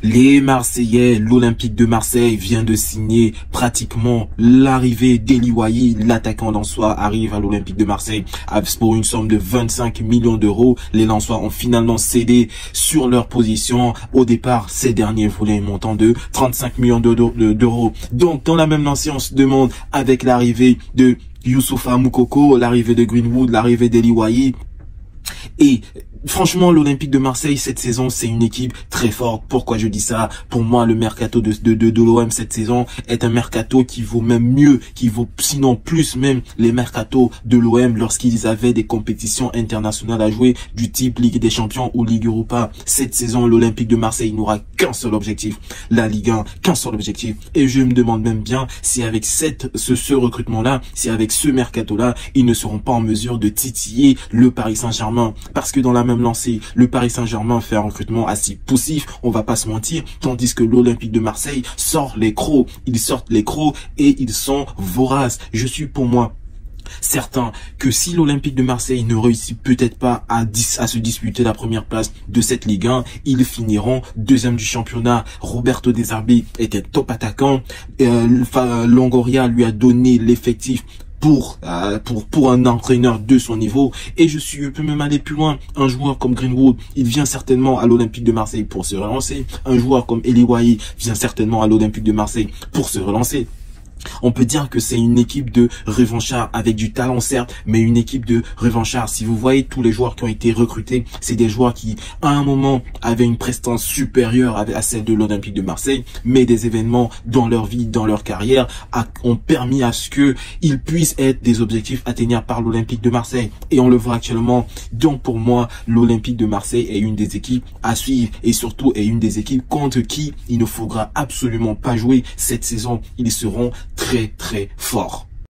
Les Marseillais, l'Olympique de Marseille vient de signer pratiquement l'arrivée d'Eli Wahi, l'attaquant lensois arrive à l'Olympique de Marseille pour une somme de 25 millions d'euros. Les Lensois ont finalement cédé sur leur position. Au départ, ces derniers voulaient un montant de 35 millions d'euros. Donc, dans la même lancée, on se demande avec l'arrivée de Youssoufa Moukoko, l'arrivée de Greenwood, l'arrivée d'Eli Wahi. Et franchement, l'Olympique de Marseille, cette saison, c'est une équipe très forte. Pourquoi je dis ça? Pour moi, le mercato de l'OM cette saison est un mercato qui vaut même mieux, qui vaut sinon plus même les mercatos de l'OM lorsqu'ils avaient des compétitions internationales à jouer du type Ligue des Champions ou Ligue Europa. Cette saison, l'Olympique de Marseille n'aura qu'un seul objectif, la Ligue 1, qu'un seul objectif. Et je me demande même bien si avec ce recrutement-là, si avec ce mercato-là, ils ne seront pas en mesure de titiller le Paris Saint-Germain. Parce que dans la même lancée, le Paris Saint-Germain fait un recrutement assez poussif, on va pas se mentir, tandis que l'Olympique de Marseille sort les crocs. Ils sortent les crocs et ils sont voraces. Je suis pour moi certain que si l'Olympique de Marseille ne réussit peut-être pas à se disputer la première place de cette Ligue 1, ils finiront deuxième du championnat. Roberto De Zerbi était top attaquant. Longoria lui a donné l'effectif pour un entraîneur de son niveau, et je peux même aller plus loin. Un joueur comme Greenwood, il vient certainement à l'Olympique de Marseille pour se relancer. Un joueur comme Eli Wahi vient certainement à l'Olympique de Marseille pour se relancer. On peut dire que c'est une équipe de revanchards avec du talent certes, mais une équipe de revanchards. Si vous voyez tous les joueurs qui ont été recrutés, c'est des joueurs qui à un moment avaient une prestance supérieure à celle de l'Olympique de Marseille, mais des événements dans leur vie, dans leur carrière ont permis à ce que ils puissent être des objectifs atteignables par l'Olympique de Marseille. Et on le voit actuellement. Donc pour moi, l'Olympique de Marseille est une des équipes à suivre, et surtout est une des équipes contre qui il ne faudra absolument pas jouer cette saison. Ils seront très très forts.